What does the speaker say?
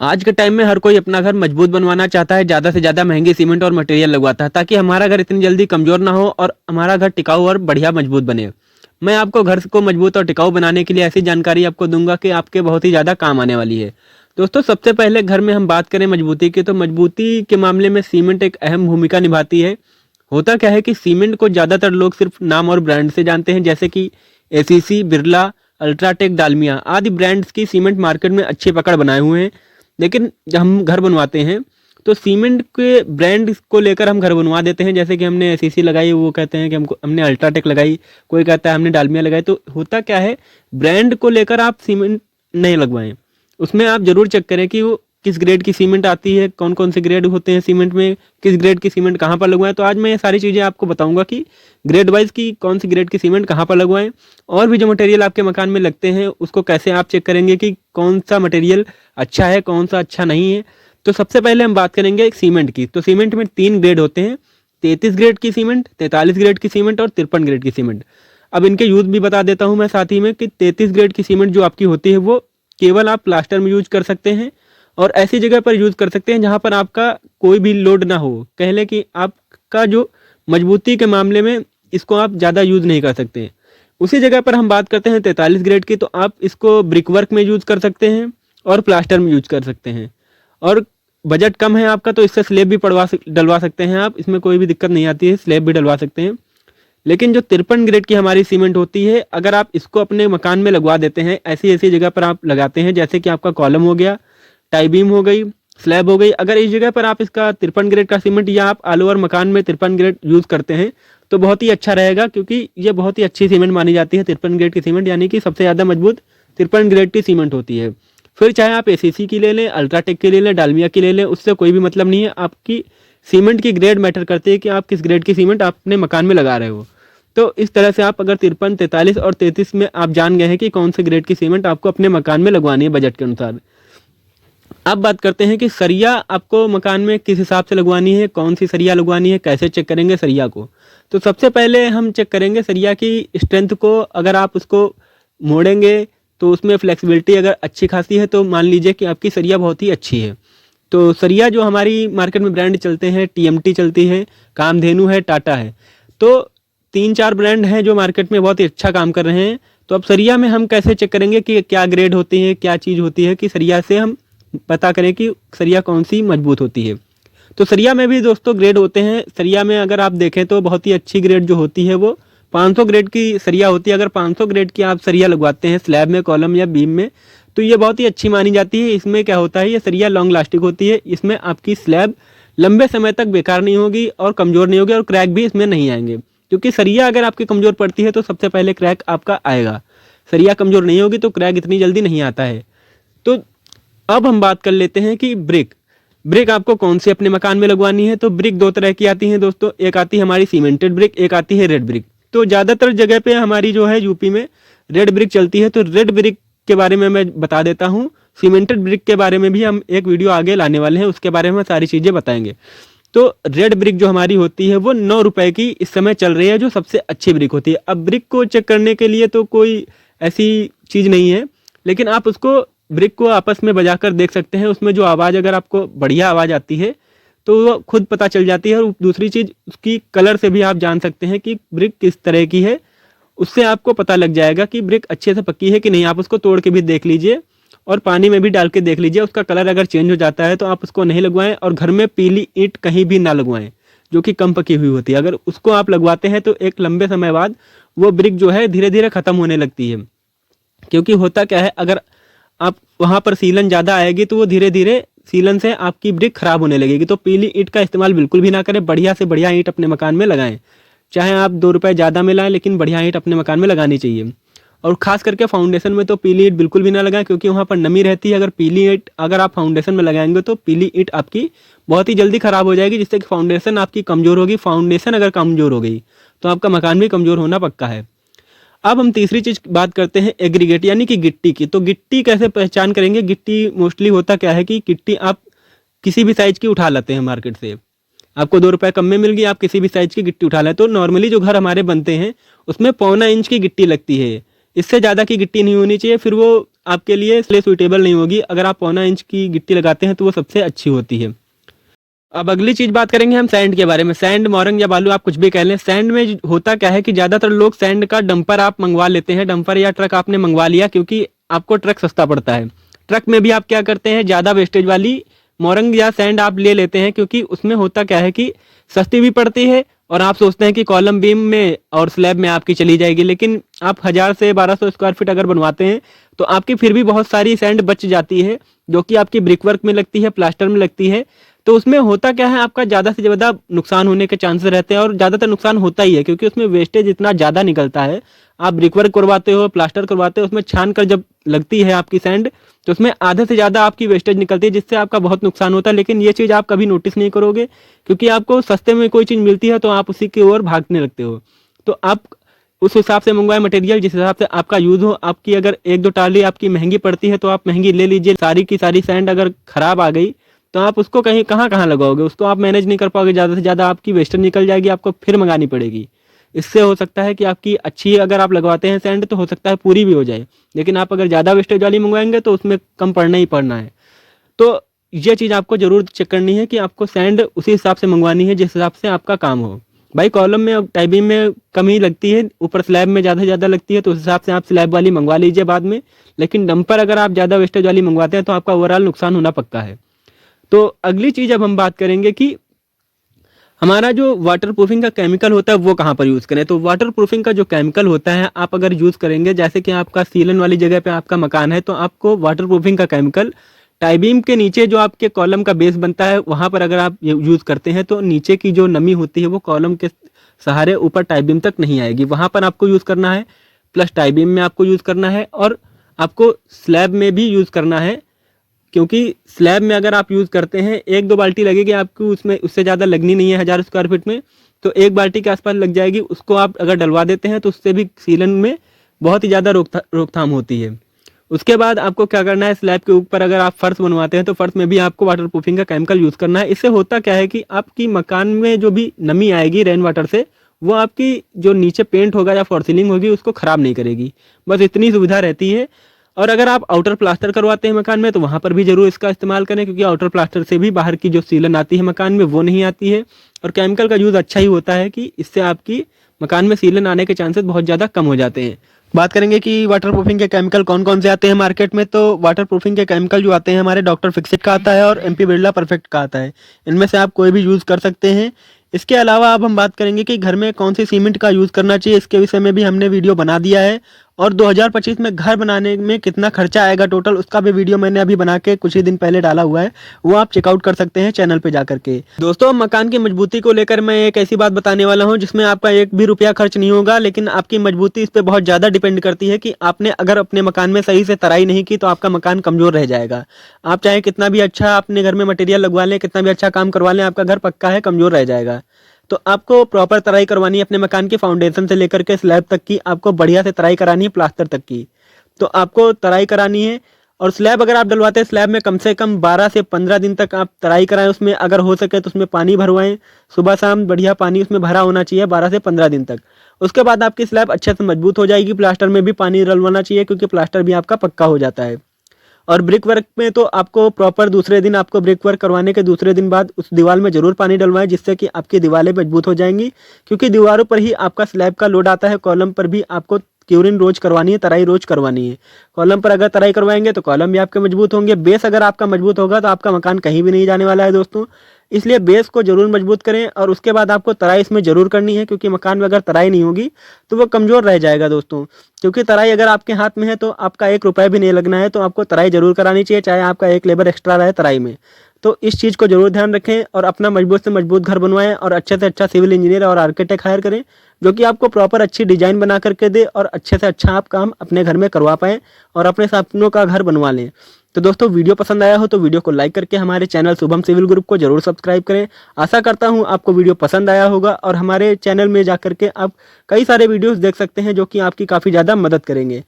आज के टाइम में हर कोई अपना घर मजबूत बनवाना चाहता है, ज़्यादा से ज़्यादा महंगी सीमेंट और मटेरियल लगवाता है ताकि हमारा घर इतनी जल्दी कमज़ोर ना हो और हमारा घर टिकाऊ और बढ़िया मजबूत बने। मैं आपको घर को मजबूत और टिकाऊ बनाने के लिए ऐसी जानकारी आपको दूंगा कि आपके बहुत ही ज़्यादा काम आने वाली है। दोस्तों, सबसे पहले घर में हम बात करें मजबूती की, तो मजबूती के मामले में सीमेंट एक अहम भूमिका निभाती है। होता क्या है कि सीमेंट को ज़्यादातर लोग सिर्फ नाम और ब्रांड से जानते हैं, जैसे कि एसीसी, बिरला, अल्ट्राटेक, डालमिया आदि ब्रांड्स की सीमेंट मार्केट में अच्छी पकड़ बनाए हुए हैं। लेकिन जब हम घर बनवाते हैं तो सीमेंट के ब्रांड को लेकर हम घर बनवा देते हैं, जैसे कि हमने एसीसी लगाई, वो कहते हैं कि हमने अल्ट्राटेक लगाई, कोई कहता है हमने डालमिया लगाई। तो होता क्या है, ब्रांड को लेकर आप सीमेंट नहीं लगवाएं। उसमें आप जरूर चेक करें कि वो किस ग्रेड की सीमेंट आती है, कौन कौन से ग्रेड होते हैं सीमेंट में, किस ग्रेड की सीमेंट कहाँ पर लगवाएं। तो आज मैं ये सारी चीज़ें आपको बताऊंगा कि ग्रेड वाइज की कौन सी ग्रेड की सीमेंट कहाँ पर लगवाएं, और भी जो मटेरियल आपके मकान में लगते हैं उसको कैसे आप चेक करेंगे कि कौन सा मटेरियल अच्छा है, कौन सा अच्छा नहीं है। तो सबसे पहले हम बात करेंगे सीमेंट की। तो सीमेंट में 3 ग्रेड होते हैं, 33 ग्रेड की सीमेंट, 43 ग्रेड की सीमेंट और 53 ग्रेड की सीमेंट। अब इनके यूज़ भी बता देता हूँ मैं साथ ही में कि 33 ग्रेड की सीमेंट जो आपकी होती है वो केवल आप प्लास्टर में यूज कर सकते हैं और ऐसी जगह पर यूज कर सकते हैं जहां पर आपका कोई भी लोड ना हो। कह लें कि आपका जो मजबूती के मामले में इसको आप ज़्यादा यूज नहीं कर सकते। उसी जगह पर हम बात करते हैं 43 ग्रेड की, तो आप इसको ब्रिक वर्क में यूज कर सकते हैं और प्लास्टर में यूज कर सकते हैं। और बजट कम है आपका तो इससे स्लेब भी डलवा सकते हैं आप, इसमें कोई भी दिक्कत नहीं आती है, स्लेब भी डलवा सकते हैं। लेकिन जो 53 ग्रेड की हमारी सीमेंट होती है, अगर आप इसको अपने मकान में लगवा देते हैं, ऐसी ऐसी जगह पर आप लगाते हैं जैसे कि आपका कॉलम हो गया, टाई बीम हो गई, स्लैब हो गई, अगर इस जगह पर आप इसका 53 ग्रेड का सीमेंट या आप ऑल ओवर मकान में 53 ग्रेड यूज़ करते हैं तो बहुत ही अच्छा रहेगा, क्योंकि ये बहुत ही अच्छी सीमेंट मानी जाती है 53 ग्रेड की सीमेंट, यानी कि सबसे ज़्यादा मजबूत 53 ग्रेड की सीमेंट होती है। फिर चाहे आप एसीसी की ले लें, अल्ट्राटेक की ले लें, डालमिया की ले लें, उससे कोई भी मतलब नहीं है। आपकी सीमेंट की ग्रेड मैटर करती है कि आप किस ग्रेड की सीमेंट आप अपने मकान में लगा रहे हो। तो इस तरह से आप अगर 53, 43 और 33 में आप जान गए हैं कि कौन से ग्रेड की सीमेंट आपको अपने मकान में लगवानी है बजट के अनुसार। अब बात करते हैं कि सरिया आपको मकान में किस हिसाब से लगवानी है, कौन सी सरिया लगवानी है, कैसे चेक करेंगे सरिया को। तो सबसे पहले हम चेक करेंगे सरिया की स्ट्रेंथ को। अगर आप उसको मोड़ेंगे तो उसमें फ्लेक्सिबिलिटी अगर अच्छी खासी है तो मान लीजिए कि आपकी सरिया बहुत ही अच्छी है। तो सरिया जो हमारी मार्केट में ब्रांड चलते हैं, टीएमटी चलती है, कामधेनु है, टाटा है, तो 3-4 ब्रांड हैं जो मार्केट में बहुत ही अच्छा काम कर रहे हैं। तो अब सरिया में हम कैसे चेक करेंगे कि क्या ग्रेड होती है, क्या चीज़ होती है कि सरिया से हम पता करें कि सरिया कौन सी मजबूत होती है। तो सरिया में भी दोस्तों ग्रेड होते हैं। सरिया में अगर आप देखें तो बहुत ही अच्छी ग्रेड जो होती है वो 500 ग्रेड की सरिया होती है। अगर 500 ग्रेड की आप सरिया लगवाते हैं स्लैब में, कॉलम या बीम में, तो ये बहुत ही अच्छी मानी जाती है। इसमें क्या होता है, ये सरिया लॉन्ग लास्टिक होती है, इसमें आपकी स्लैब लंबे समय तक बेकार नहीं होगी और कमज़ोर नहीं होगी और क्रैक भी इसमें नहीं आएंगे। क्योंकि सरिया अगर आपकी कमज़ोर पड़ती है तो सबसे पहले क्रैक आपका आएगा, सरिया कमज़ोर नहीं होगी तो क्रैक इतनी जल्दी नहीं आता है। तो अब हम बात कर लेते हैं कि ब्रिक आपको कौन सी अपने मकान में लगवानी है। तो ब्रिक 2 तरह की आती हैं दोस्तों, एक आती है हमारी सीमेंटेड ब्रिक, एक आती है रेड ब्रिक। तो ज़्यादातर जगह पे हमारी जो है यूपी में रेड ब्रिक चलती है। तो रेड ब्रिक के बारे में मैं बता देता हूँ, सीमेंटेड ब्रिक के बारे में भी हम एक वीडियो आगे लाने वाले हैं, उसके बारे में सारी चीज़ें बताएंगे। तो रेड ब्रिक जो हमारी होती है वो 9 रुपए की इस समय चल रही है, जो सबसे अच्छी ब्रिक होती है। अब ब्रिक को चेक करने के लिए तो कोई ऐसी चीज़ नहीं है, लेकिन आप उसको ब्रिक को आपस में बजाकर देख सकते हैं। उसमें जो आवाज़, अगर आपको बढ़िया आवाज़ आती है तो वो खुद पता चल जाती है। और दूसरी चीज़, उसकी कलर से भी आप जान सकते हैं कि ब्रिक किस तरह की है, उससे आपको पता लग जाएगा कि ब्रिक अच्छे से पक्की है कि नहीं। आप उसको तोड़ के भी देख लीजिए और पानी में भी डाल के देख लीजिए, उसका कलर अगर चेंज हो जाता है तो आप उसको नहीं लगवाएं। और घर में पीली ईंट कहीं भी ना लगवाएं जो कि कम पकी हुई होती है। अगर उसको आप लगवाते हैं तो एक लंबे समय बाद वो ब्रिक जो है धीरे धीरे ख़त्म होने लगती है। क्योंकि होता क्या है, अगर आप वहाँ पर सीलन ज़्यादा आएगी तो वो धीरे धीरे सीलन से आपकी ब्रिक खराब होने लगेगी। तो पीली ईंट का इस्तेमाल बिल्कुल भी ना करें, बढ़िया से बढ़िया ईंट अपने मकान में लगाएं। चाहे आप 2 रुपए ज़्यादा में लाएं, लेकिन बढ़िया ईंट अपने मकान में लगानी चाहिए। और खास करके फाउंडेशन में तो पीली ईंट बिल्कुल भी ना लगाएं, क्योंकि वहाँ पर नमी रहती है। अगर पीली ईंट अगर आप फाउंडेशन में लगाएंगे तो पीली ईंट आपकी बहुत ही जल्दी खराब हो जाएगी, जिससे कि फाउंडेशन आपकी कमज़ोर होगी। फाउंडेशन अगर कमज़ोर हो गई तो आपका मकान भी कमज़ोर होना पक्का है। अब हम तीसरी चीज़ बात करते हैं एग्रीगेट यानी कि गिट्टी की। तो गिट्टी कैसे पहचान करेंगे। गिट्टी मोस्टली होता क्या है कि गिट्टी आप किसी भी साइज़ की उठा लेते हैं मार्केट से, आपको 2 रुपए कम में मिल गई, आप किसी भी साइज़ की गिट्टी उठा लें। तो नॉर्मली जो घर हमारे बनते हैं उसमें 1.25 इंच की गिट्टी लगती है, इससे ज़्यादा की गिट्टी नहीं होनी चाहिए। फिर वो आपके लिए इसलिए सूटेबल नहीं होगी। अगर आप 1.25 इंच की गिट्टी लगाते हैं तो वो सबसे अच्छी होती है। अब अगली चीज़ बात करेंगे हम सैंड के बारे में। सैंड, मोरंग या बालू, आप कुछ भी कह लें। सैंड में होता क्या है कि ज़्यादातर लोग सैंड का डंपर आप मंगवा लेते हैं। डंपर या ट्रक आपने मंगवा लिया क्योंकि आपको ट्रक सस्ता पड़ता है। ट्रक में भी आप क्या करते हैं, ज़्यादा वेस्टेज वाली मोरंग या सैंड आप ले लेते हैं क्योंकि उसमें होता क्या है कि सस्ती भी पड़ती है और आप सोचते हैं कि कॉलम बीम में और स्लैब में आपकी चली जाएगी। लेकिन आप 1000 से 1200 स्क्वायर फीट अगर बनवाते हैं तो आपकी फिर भी बहुत सारी सैंड बच जाती है जो कि आपकी ब्रिक वर्क में लगती है, प्लास्टर में लगती है। तो उसमें होता क्या है, आपका ज़्यादा से ज़्यादा नुकसान होने के चांसेस रहते हैं और ज़्यादातर नुकसान होता ही है क्योंकि उसमें वेस्टेज इतना ज़्यादा निकलता है। आप ब्रिक वर्क करवाते हो, प्लास्टर करवाते हो, उसमें छान कर जब लगती है आपकी सैंड तो उसमें आधे से ज़्यादा आपकी वेस्टेज निकलती है जिससे आपका बहुत नुकसान होता है। लेकिन ये चीज़ आप कभी नोटिस नहीं करोगे क्योंकि आपको सस्ते में कोई चीज़ मिलती है तो आप उसी की ओर भागने लगते हो। तो आप उस हिसाब से मंगवाए मटेरियल जिस हिसाब से आपका यूज़ हो। आपकी अगर 1-2 टाली आपकी महंगी पड़ती है तो आप महंगी ले लीजिए। सारी की सारी सैंड अगर ख़राब आ गई तो आप उसको कहीं कहाँ लगाओगे, उसको आप मैनेज नहीं कर पाओगे। ज़्यादा से ज़्यादा आपकी वेस्टेज निकल जाएगी, आपको फिर मंगानी पड़ेगी। इससे हो सकता है कि आपकी अच्छी अगर आप लगवाते हैं सैंड तो हो सकता है पूरी भी हो जाए, लेकिन आप अगर ज़्यादा वेस्टेज वाली मंगवाएंगे तो उसमें कम पड़ना ही पड़ना है। तो ये चीज़ आपको ज़रूर चेक करनी है कि आपको सैंड उसी हिसाब से मंगवानी है जिस हिसाब से आपका काम हो। भाई कॉलम में और टाई बीम में कम ही लगती है, ऊपर स्लैब में ज़्यादा से ज़्यादा लगती है, तो उस हिसाब से आप स्लैब वाली मंगवा लीजिए बाद में। लेकिन डंपर अगर आप ज़्यादा वेस्टेज वाली मंगवाते हैं तो आपका ओवरऑल नुकसान होना पक्का है। तो अगली चीज़ अब हम बात करेंगे कि हमारा जो वाटर प्रूफिंग का केमिकल होता है वो कहाँ पर यूज़ करें। तो वाटर प्रूफिंग का जो केमिकल होता है आप अगर यूज़ करेंगे, जैसे कि आपका सीलन वाली जगह पे आपका मकान है तो आपको वाटर प्रूफिंग का केमिकल टाई बीम के नीचे जो आपके कॉलम का बेस बनता है वहाँ पर अगर आप यूज़ करते हैं तो नीचे की जो नमी होती है वो कॉलम के सहारे ऊपर टाई बीम तक नहीं आएगी। वहाँ पर आपको यूज़ करना है, प्लस टाई बीम में आपको यूज़ करना है और आपको स्लैब में भी यूज़ करना है। क्योंकि स्लैब में अगर आप यूज़ करते हैं 1-2 बाल्टी लगेगी आपको, उसमें उससे ज़्यादा लगनी नहीं है 1000 स्क्वायर फीट में, तो 1 बाल्टी के आसपास लग जाएगी। उसको आप अगर डलवा देते हैं तो उससे भी सीलन में बहुत ही ज़्यादा रोकथाम होती है। उसके बाद आपको क्या करना है, स्लैब के ऊपर अगर आप फर्श बनवाते हैं तो फर्श में भी आपको वाटर प्रूफिंग का केमिकल यूज़ करना है। इससे होता क्या है कि आपकी मकान में जो भी नमी आएगी रेन वाटर से वो आपकी जो नीचे पेंट होगा या फॉर सीलिंग होगी उसको ख़राब नहीं करेगी। बस इतनी सुविधा रहती है। और अगर आप आउटर प्लास्टर करवाते हैं मकान में तो वहाँ पर भी ज़रूर इसका इस्तेमाल करें क्योंकि आउटर प्लास्टर से भी बाहर की जो सीलन आती है मकान में वो नहीं आती है। और केमिकल का यूज़ अच्छा ही होता है कि इससे आपकी मकान में सीलन आने के चांसेस बहुत ज़्यादा कम हो जाते हैं। बात करेंगे कि वाटर प्रूफिंग के केमिकल कौन कौन से आते हैं मार्केट में। तो वाटर प्रूफिंग के केमिकल जो आते हैं हमारे डॉक्टर फिक्सिट का आता है और एमपी बिरला परफेक्ट का आता है। इनमें से आप कोई भी यूज़ कर सकते हैं। इसके अलावा अब हम बात करेंगे कि घर में कौन सी सीमेंट का यूज़ करना चाहिए। इसके विषय में भी हमने वीडियो बना दिया है और 2025 में घर बनाने में कितना खर्चा आएगा टोटल उसका भी वीडियो मैंने अभी बना के कुछ ही दिन पहले डाला हुआ है, वो आप चेकआउट कर सकते हैं चैनल पे जा करके। दोस्तों मकान की मजबूती को लेकर मैं एक ऐसी बात बताने वाला हूं जिसमें आपका 1 भी रुपया खर्च नहीं होगा, लेकिन आपकी मजबूती इस पर बहुत ज़्यादा डिपेंड करती है कि आपने अगर अपने मकान में सही से तराई नहीं की तो आपका मकान कमज़ोर रह जाएगा। आप चाहे कितना भी अच्छा अपने घर में मटेरियल लगवा लें, कितना भी अच्छा काम करवा लें, आपका घर पक्का है कमज़ोर रह जाएगा। तो आपको प्रॉपर तराई करवानी है अपने मकान की, फाउंडेशन से लेकर के स्लैब तक की आपको बढ़िया से तराई करानी है, प्लास्टर तक की। तो आपको तराई करानी है और स्लैब अगर आप डलवाते हैं स्लैब में कम से कम 12 से 15 दिन तक आप तराई कराएं। उसमें अगर हो सके तो उसमें पानी भरवाएं, सुबह शाम बढ़िया पानी उसमें भरा होना चाहिए 12 से 15 दिन तक। उसके बाद आपकी स्लैब अच्छे से मजबूत हो जाएगी। प्लास्टर में भी पानी डलवाना चाहिए क्योंकि प्लास्टर भी आपका पक्का हो जाता है। और ब्रिक वर्क में तो आपको प्रॉपर दूसरे दिन आपको ब्रिक वर्क करवाने के दूसरे दिन बाद उस दीवार में ज़रूर पानी डलवाएं जिससे कि आपकी दीवारें मजबूत हो जाएंगी, क्योंकि दीवारों पर ही आपका स्लैब का लोड आता है। कॉलम पर भी आपको क्यूरिंग रोज करवानी है, तराई रोज करवानी है। कॉलम पर अगर तराई करवाएंगे तो कॉलम भी आपके मजबूत होंगे। बेस अगर आपका मजबूत होगा तो आपका मकान कहीं भी नहीं जाने वाला है दोस्तों। इसलिए बेस को जरूर मजबूत करें और उसके बाद आपको तराई इसमें जरूर करनी है, क्योंकि मकान में अगर तराई नहीं होगी तो वो कमज़ोर रह जाएगा दोस्तों। क्योंकि तराई अगर आपके हाथ में है तो आपका 1 रुपया भी नहीं लगना है, तो आपको तराई जरूर करानी चाहिए, चाहे आपका 1 लेबर एक्स्ट्रा रहे तराई में। तो इस चीज़ को जरूर ध्यान रखें और अपना मजबूत से मजबूत घर बनवाएं और अच्छे से अच्छा सिविल इंजीनियर और आर्किटेक्ट हायर करें जो कि आपको प्रॉपर अच्छी डिजाइन बना करके दे और अच्छे से अच्छा आप काम अपने घर में करवा पाएँ और अपने सपनों का घर बनवा लें। तो दोस्तों वीडियो पसंद आया हो तो वीडियो को लाइक करके हमारे चैनल शुभम सिविल ग्रुप को जरूर सब्सक्राइब करें। आशा करता हूं आपको वीडियो पसंद आया होगा और हमारे चैनल में जाकर के आप कई सारे वीडियोस देख सकते हैं जो कि आपकी काफ़ी ज़्यादा मदद करेंगे।